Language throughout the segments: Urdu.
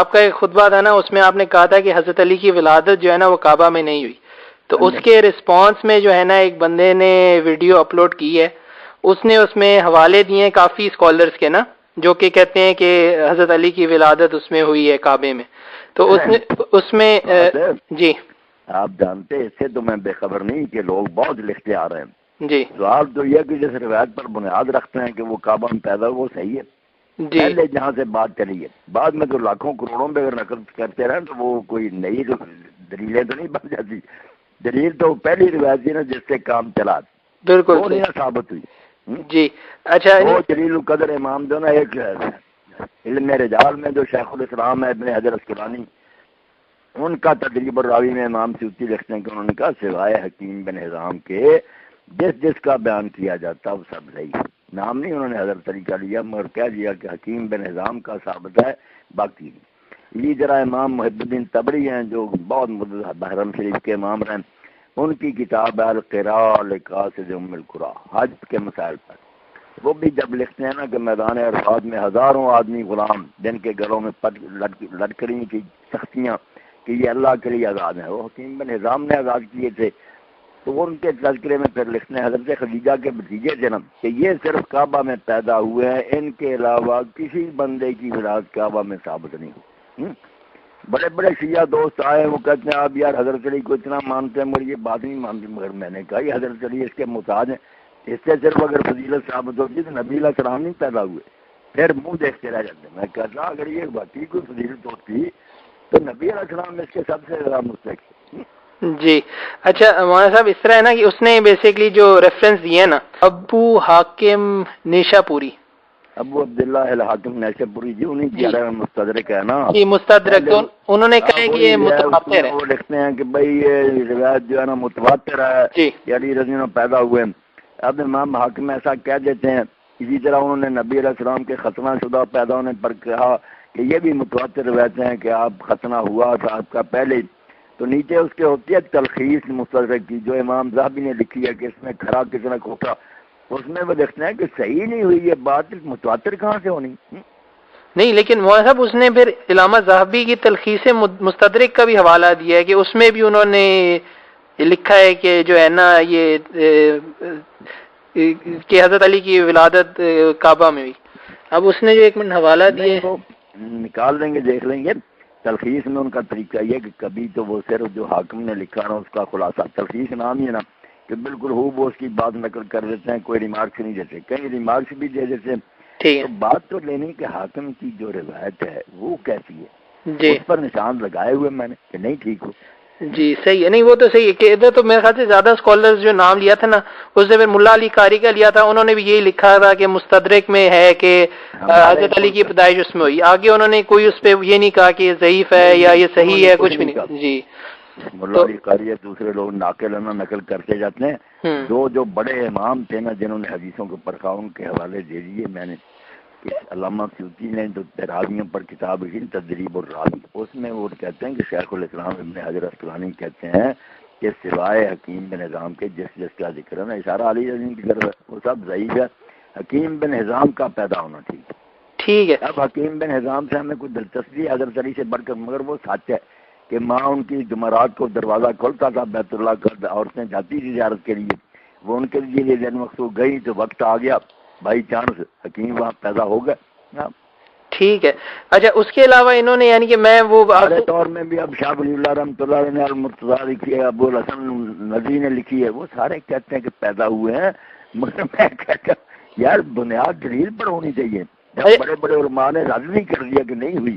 آپ کا ایک خطبہ تھا نا، اس میں آپ نے کہا تھا کہ حضرت علی کی ولادت جو ہے نا وہ کعبہ میں نہیں ہوئی، تو اس کے رسپانس میں جو ہے نا ایک بندے نے ویڈیو اپلوڈ کی ہے، اس نے اس میں حوالے دیے ہیں کافی اسکالرز کے نا، جو کہ کہتے ہیں کہ حضرت علی کی ولادت اس میں ہوئی ہے کعبے میں، تو اس میں جی آپ جانتے اس سے تو میں بے خبر نہیں کہ لوگ بہت لکھتے آ رہے ہیں جی سوال تو یہ کہ جس روایت پر بنیاد رکھتے ہیں کہ وہ کعبہ میں پیدا وہ صحیح ہے جی پہلے جہاں سے بات چلی ہے، بعد میں تو لاکھوں کروڑوں میں اگر نقل کرتے رہے تو وہ کوئی نئی دلیلیں تو نہیں بن جاتی، دلیل تو پہلی روایت تھی نا جس سے کام چلا، بالکل وہ نہیں ثابت ہوئی۔ جی اچھا وہ جلیل القدر امام جو نا ایک علم رجال میں جو شیخ الاسلام ہے ابن حجر اسقلانی، ان کا تدریب الراوی میں امام سیوطی لکھتے ہیں کہ انہوں نے کہا سوائے حکیم بن حزام کے جس کا بیان کیا جاتا وہ سب صحیح، نام نہیں انہوں نے حضرت علی کا لیا مگر کہہ دیا کہ حکیم بن حزام کا ثابت ہے، باقی نہیں۔ یہ ذرا امام محب الدین تبری ہیں جو بہت بحرم شریف کے امام رہے، ان کی کتاب ہے القراء لقاصد ام القرى حج کے مسائل پر، وہ بھی جب لکھتے ہیں نا کہ میدان عرفات میں ہزاروں آدمی غلام جن کے گلوں میں لٹکڑی کی سختیاں کہ یہ اللہ کے لیے آزاد ہیں، وہ حکیم بن حزام نے آزاد کیے تھے، تو وہ ان کے تذکرے میں پھر لکھتے ہیں حضرت خدیجہ کے بھتیجے جنم کہ یہ صرف کعبہ میں پیدا ہوئے ہیں، ان کے علاوہ کسی بندے کی ولادت کعبہ میں ثابت نہیں ہوئی۔ بڑے بڑے شیعہ دوست آئے، وہ کہتے ہیں آپ یار حضرت علی کو اتنا مانتے ہیں، مجھے یہ بات نہیں مانتی، مگر میں نے کہا یہ حضرت علی اس کے محتاج ہیں، اس سے صرف اگر فضیلت ثابت ہوتی تو نبی علیہ السلام نہیں پیدا ہوئے، پھر منہ دیکھتے رہ جاتے۔ میں کہتا اگر یہ واقعی کوئی فضیلت ہوتی تو نبی علیہ السلام اس کے سب سے زیادہ مستحق۔ جی اچھا مولانا صاحب اس طرح ہے نا کہ اس نے بیسیکلی جو ریفرنس دیے نا ابو حاکم نیشا پوری، ابو عبداللہ الحاکم نیشا پوری جی انہیں کی مستدرک ہے نا، جی مستدرک، تو انہوں نے کہا کہ یہ متواتر ہے، وہ لکھتے ہیں کہ بھائی یہ روایت جو ہے نا متواتر ہے جی کہ علی رضی اللہ عنہ پیدا ہوئے۔ اب امام حاکم ایسا کہہ دیتے ہیں، اسی طرح انہوں نے نبی علیہ السلام کے ختنہ شدہ پیدا ہونے پر کہا کہ یہ بھی متواتر روایتیں ہیں کہ آپ ختنہ ہوا تھا آپ کا پہلے، تو نیچے اس کے ہوتی ہے تلخیص مستدرک کی جو امام ذہبی نے لکھی ہے کہ اس میں کھرا کس نے کھوٹا، اس میں وہ دیکھتے ہیں کہ صحیح نہیں ہوئی یہ بات، متواتر کہاں سے ہونی؟ نہیں لیکن مولانا صاحب اس نے پھر علامہ ذہبی کی تلخیص مستدرک کا بھی حوالہ دیا ہے کہ اس میں بھی انہوں نے لکھا ہے کہ جو ہے نا یہ کہ حضرت علی کی ولادت کعبہ میں ہوئی۔ اب اس نے جو ایک منٹ حوالہ دیے وہ نکال دیں گے دیکھ لیں گے، تلخیص میں ان کا طریقہ یہ کہ کبھی تو وہ صرف جو حاکم نے لکھا نا اس کا خلاصہ، تلخیص نام ہی ہے نا کہ بالکل وہ اس کی بات نقل کر دیتے ہیں، کوئی ریمارکس نہیں دیتے، کئی ریمارکس بھی دے دیتے ہیں، تو بات تو لینی کہ حاکم کی جو روایت ہے وہ کیسی ہے، جی اس پر نشان لگائے ہوئے میں نے کہ نہیں ٹھیک ہو۔ جی صحیح ہے، نہیں وہ تو صحیح ہے کہ ادھر تو میرے خیال سے زیادہ اسکالرز جو نام لیا تھا نا اس نے پھر ملا علی قاری کا لیا تھا، انہوں نے بھی یہی لکھا تھا کہ مستدرک میں ہے کہ حضرت علی کی پیدائش اس میں ہوئی، آگے انہوں نے کوئی اس پہ یہ نہیں کہا کہ یہ ضعیف ہے یا یہ صحیح ہے، کچھ بھی نہیں۔ جی ملا علی قاری دوسرے لوگ نقل کرتے جاتے ہیں، جو بڑے امام تھے نا جنہوں نے حدیثوں کو پرکھا ان کے حوالے دے دیے میں نے۔ علامہ سیوطی نے جو راویوں پر کتاب لکھی تدریب الراوی، اس میں وہ کہتے ہیں کہ شیخ الاسلام ابن حجر اسقلانی کہتے ہیں کہ سوائے حکیم بن حزام کے جس کا ذکر ہے نا اشارہ علی رضی کی طرف ہے، وہ سب ضعیف ہے، حکیم بن حزام کا پیدا ہونا ٹھیک ہے۔ اب حکیم بن حزام سے ہمیں کوئی دلچسپی حضرت علی سے بڑھ کر، مگر وہ سچ ہے کہ ماں ان کی جمعرات کو دروازہ کھولتا تھا بیت اللہ کا، عورتیں جاتی تھی زیارت کے لیے، وہ ان کے لیے دن مخصوص گئی تو وقت آ گیا بائی چانس حکیم وہاں پیدا ہو گئے۔ ٹھیک ہے اچھا اس کے علاوہ انہوں نے یعنی کہ میں وہ دور میں بھی اب شاہ ولی اللہ رحمۃ اللہ علیہ نے المرتضیٰ لکھی ہے، ابو الحسن ندوی نے لکھی ہے، وہ سارے کہتے ہیں کہ پیدا ہوئے ہیں، مگر میں کہتا ہوں یار بنیاد دلیل پر ہونی چاہیے، جب بڑے بڑے علماء نے رد نہیں کر دیا کہ نہیں ہوئی،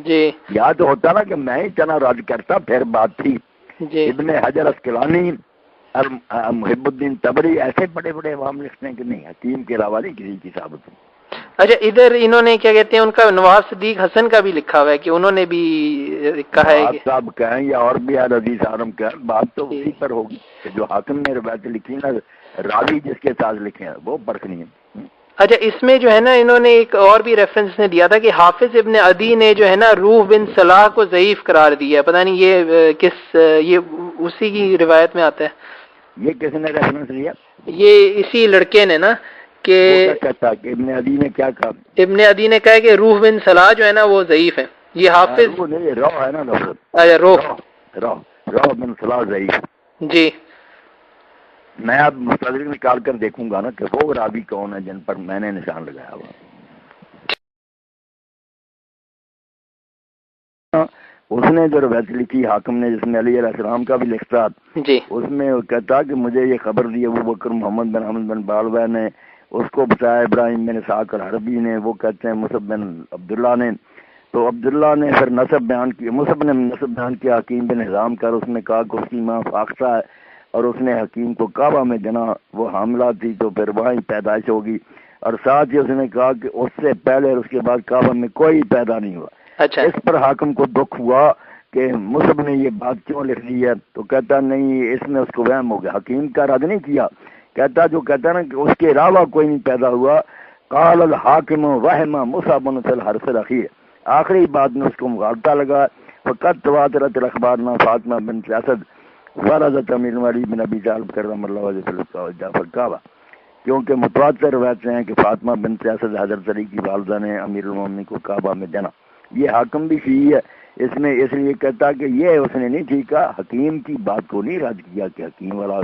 جی یاد ہوتا نا کہ میں ہی چنا رد کرتا پھر بات تھی۔ جی ابن حجر اسقلانی محب الدین تبری ایسے بڑے بڑے امام لکھتے ہیں کہ نہیں حکیم کے علاوہ نہیں کسی کی ثابت ہو۔ اچھا ادھر انہوں نے کیا کہتے ہیں ان کا نواب صدیق حسن کا بھی لکھا ہوا ہے کہ انہوں نے بھی کہا ہے کہ صاحب کہیں یا اور بھی عزیز عالم کہیں، بات تو اسی پر ہوگی کہ جو حاکم نے روایت لکھی نا راوی جس کے ساتھ لکھے ہیں وہ پرکھنی ہے۔ اچھا اس میں جو ہے نا انہوں نے ایک اور بھی ریفرنس نے دیا تھا کہ حافظ ابن عدی نے جو ہے نا روح بن صلاح کو ضعیف قرار دیا ہے، پتہ نہیں یہ کس یہ اسی کی روایت میں آتا ہے، یہ کس نے ریفرنس لیا؟ یہ اسی لڑکے نے نا کہ کہتا کہ ابن عدی نے کیا کہا؟ ابن عدی نے کہا کہ روح بن صلاح جو ہے نا وہ ضعیف ہے۔ یہ حافظ وہ نہیں، رو ہے نا لفظ، اچھا روح، رو بن صلاح ضعیف. جی میں اب مستدرک نکال کر دیکھوں گا نا کہ وہ راوی کون ہے جن پر میں نے نشان لگایا ہوا. اس نے جو روایت لکھی حاکم نے، جس میں علی علیہ السلام کا بھی لکھتا، جی اس میں وہ کہتا کہ مجھے یہ خبر دی ابو بکر محمد بن احمد بن بالوہ نے، اس کو بتایا ابراہیم بن اسحاق الحربی نے، وہ کہتے ہیں مصعب بن عبداللہ نے. تو عبداللہ نے پھر نسب بیان کی، مصعب نے نسب بیان کیا حکیم بن حزام کر. اس نے کہا کہ اس کی ماں فاختہ ہے اور اس نے حکیم کو کعبہ میں جنا، وہ حاملہ تھی تو پھر وہیں پیدائش ہوگی. اور ساتھ ہی اس نے کہا کہ اس سے پہلے اور اس کے بعد کعبہ میں کوئی پیدا نہیں ہوا. اچھا اس پر حاکم کو دکھ ہوا کہ مصعب نے یہ بات کیوں لکھ دی ہے. تو کہتا نہیں، اس میں اس کو وہم ہو گیا. حکیم کا رد نہیں کیا، کہتا جو کہتا ہے نا کہ اس کے علاوہ کوئی نہیں پیدا ہوا. قال الحاکم وہم مصعب فی الحرث الاخیر، آخری بات میں اس کو مغالطہ لگا. فقط تواترت الاخبار نا فاطمہ بنت اسد ورثت امیر علی بن ابی طالب کرم اللہ وجهہ جعفر کعبہ، کیونکہ متواتر روایتیں ہیں کہ فاطمہ بنت اسد حضرت علی کی والدہ نے امیر المومنین کو کعبہ میں جنا. یہ حاکم بھی شیعی ہے اس میں، اس لیے کہتا کہ یہ اس نے نہیں ٹھیک کہا، حکیم کی بات کو نہیں رد کیا کہ حکیم والا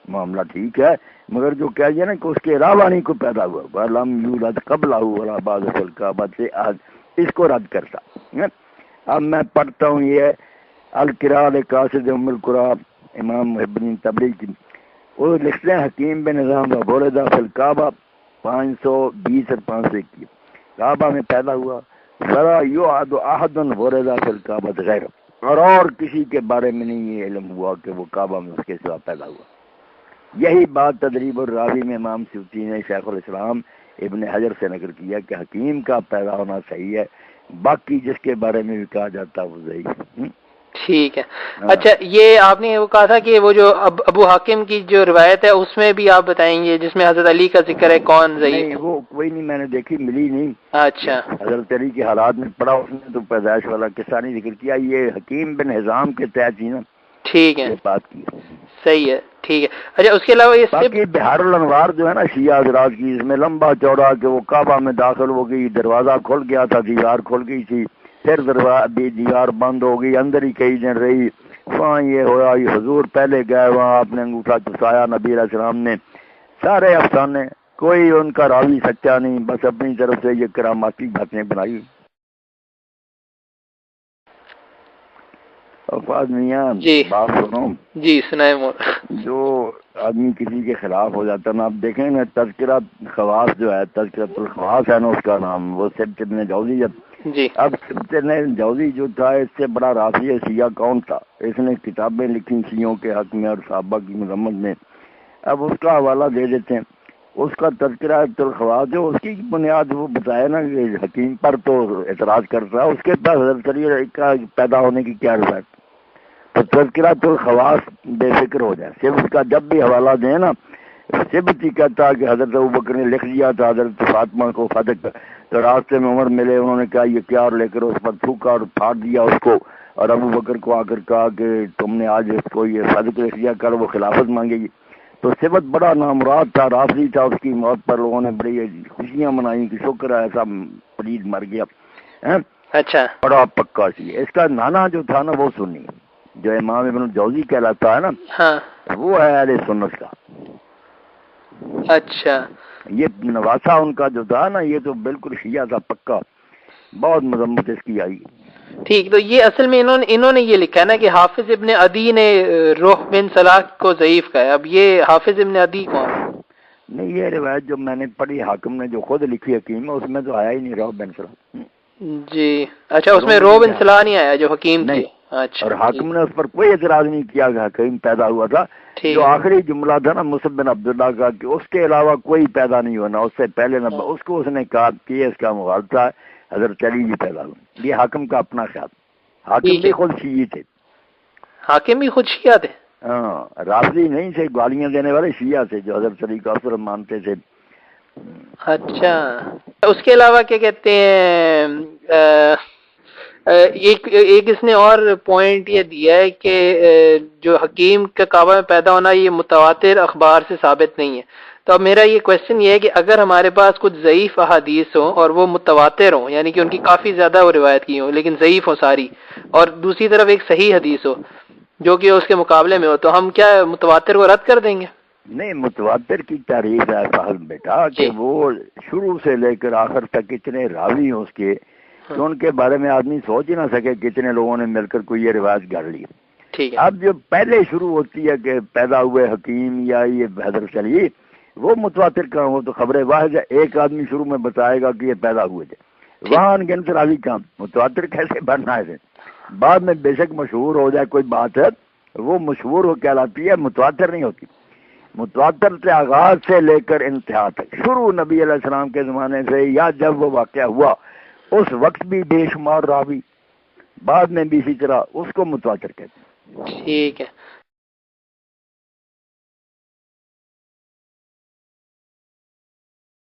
معاملہ ٹھیک ہے، مگر جو کہہ دیا نا کہ اس کے علاوہ نہیں کوئی پیدا ہوا، وَلَمْ يُولَدْ قَبْلَهُ وَلَا بَعْدَهُ فِي الْكَعْبَةِ سے اس کو رد کرتا. اب میں پڑھتا ہوں یہ القراء لقاصد ام القرآ امام محب الدین تبری کی. وہ لکھتے ہیں حکیم بن نظام و بولدہ فی الکعبہ 520 اور 521 کعبہ میں پیدا ہوا. ذرا یعد احد ورد فی الکعبہ غیر، اور کسی کے بارے میں نہیں یہ علم ہوا کہ وہ کعبہ میں اس کے سوا پیدا ہوا. یہی بات تدریب الراوی میں امام سیوطی نے شیخ الاسلام ابن حجر سے نقل کیا کہ حکیم کا پیدا ہونا صحیح ہے، باقی جس کے بارے میں بھی کہا جاتا وہ ضعیف. ٹھیک ہے. اچھا یہ آپ نے وہ کہا تھا کہ وہ جو ابو حاکم کی جو روایت ہے اس میں بھی آپ بتائیں گے جس میں حضرت علی کا ذکر ہے، کون ضعیف؟ نہیں وہ کوئی نہیں، میں نے دیکھی ملی نہیں. اچھا حضرت علی کے حالات میں پڑھا اس نے تو پیدائش والا قصہ نہیں ذکر کیا. یہ حکیم بن حزام کے تحت ہی نا ٹھیک ہے، یہ بات کی. صحیح ہے ٹھیک ہے. اچھا اس کے علاوہ یہ باقی بہار الانوار جو ہے نا شیعہ حضرات کی، اس میں لمبا چوڑا کہ وہ کعبہ میں داخل ہو گئی، دروازہ کھل گیا تھا، دیوار کھل گئی تھی، پھر دیوار بند ہو گئی، اندر ہی کئی دن رہی، وہاں یہ ہوا، یہ حضور پہلے گئے وہاں آپ نے انگوٹھا چسایا نبی علیہ السلام نے. سارے افسانے، کوئی ان کا راوی سچا نہیں، بس اپنی طرف سے یہ کراماتی باتیں بنائی. افاد میاں جی بات سنو، جی سنائے جو آدمی کسی کے خلاف ہو جاتا ہے نا، آپ دیکھیں نا تذکرہ خواص جو ہے، تذکرۃ الخواص ہے نا اس کا نام، وہ سبت ابن جوزی. جی اب سبت ابن جوزی جو تھا اس سے بڑا رافضی شیعہ کون تھا؟ اس نے کتابیں لکھی شیعوں کے حق میں اور صحابہ کی مذمت میں. اب اس کا حوالہ دے دیتے ہیں. اس کا تذکرہ الخواص جو اس کی بنیاد وہ بتایا نا کہ حکیم پر تو اعتراض کرتا ہے، اس کے پاس حضرت علی کا پیدا ہونے کی کیا روایت؟ تو تذکرہ الخواص بے فکر ہو جائے. صرف اس کا جب بھی حوالہ دیں نا، صرف ہی کہتا کہ حضرت ابوبکر نے لکھ دیا تھا حضرت فاطمہ کو فتح، تو راستے میں عمر ملے، انہوں نے کہا یہ کیا، اور لے کر اس پر تھوکا اور پھاڑ دیا اس کو، اور ابوبکر کو آ کر کہا کہ تم نے آج اس کو یہ صدق لکھ دیا، کر وہ خلافت مانگے گی. تو صفت بڑا نامراد تھا، رافضی تھا. اس کی موت پر لوگوں نے بڑی خوشیاں منائی کہ شکر ہے ایسا پلید مر گیا. اچھا بڑا پکا سی. اس کا نانا جو تھا نا وہ سنی، جو امام ابن الجوزی کہلاتا ہے نا، ہاں وہ ہے اہل سنت کا. اچھا یہ نواسا ان کا جو تھا نا، یہ تو بالکل شیعہ تھا پکا، بہت مذمت اس کی آئی. ٹھیک. تو یہ اصل میں انہوں نے یہ لکھا ہے نا کہ حافظ ابن عدی نے روح بن صلاح کو ضعیف کہا ہے. اب یہ حافظ ابن عدی کون؟ نہیں یہ روایت جو میں نے پڑھی حاکم نے جو خود لکھی حکیم، اس میں تو آیا ہی نہیں روح بن صلاح. جی اچھا، اس میں روح بن صلاح نہیں آیا جو حکیم تھی. اچھا اور حاکم نے اس پر کوئی اعتراض نہیں کیا کہ حکیم پیدا ہوا تھا. جو آخری جملہ تھا نا مصعب بن عبداللہ کا کہ اس کے علاوہ کوئی پیدا نہیں ہونا، اس سے پہلے نہ اس کو اس نے کہا کہ یہ اس کا مغالطہ ہے، حضرت علی بھی پیدا ہوئے. یہ حاکم کا اپنا خیال. حاکم بھی خود شیعی تھے. حاکم بھی خود شیعہ تھے؟ ہاں، رافضی نہیں تھے، گالیاں دینے والے شیعہ تھے جو حضرت علی کا افضل مانتے تھے. اچھا. اس کے علاوہ کیا کہتے ہیں، ایک اس نے اور پوائنٹ یہ دیا ہے کہ جو حکیم کا کعبہ میں پیدا ہونا یہ متواتر اخبار سے ثابت نہیں ہے. تو اب میرا یہ کوشچن یہ ہے کہ اگر ہمارے پاس کچھ ضعیف احادیث ہوں اور وہ متواتر ہوں، یعنی کہ ان کی کافی زیادہ وہ روایت کی ہوں لیکن ضعیف ہوں ساری، اور دوسری طرف ایک صحیح حدیث ہو جو کہ اس کے مقابلے میں ہو، تو ہم کیا متواتر کو رد کر دیں گے؟ نہیں، متواتر کی تعریف ہے فہم بیٹا کہ وہ شروع سے لے کر آخر تک اتنے راوی ہیں اس کے کہ ان کے بارے میں آدمی سوچ ہی نہ سکے کتنے لوگوں نے مل کر کوئی یہ روایت گھڑ لی. ٹھیک ہے. اب جو پہلے شروع ہوتی ہے کہ پیدا ہوئے حکیم یا یہ حضرت علی، وہ متواتر کا وہ تو خبر واحد ہے، ایک آدمی شروع میں بتائے گا کہ یہ پیدا ہوئے تھے، وہاں ان گنت راوی کام، متواتر کیسے بننا ہے؟ بعد میں بے شک مشہور ہو جائے کوئی بات ہے، وہ مشہور ہو کہلاتی ہے، متواتر نہیں ہوتی. متواتر سے آغاز سے لے کر انتہا تک، شروع نبی علیہ السلام کے زمانے سے یا جب وہ واقعہ ہوا اس وقت بھی بے شمار راوی، بعد میں بھی اسی طرح، اس کو متواتر کہتے ہیں. ٹھیک ہے.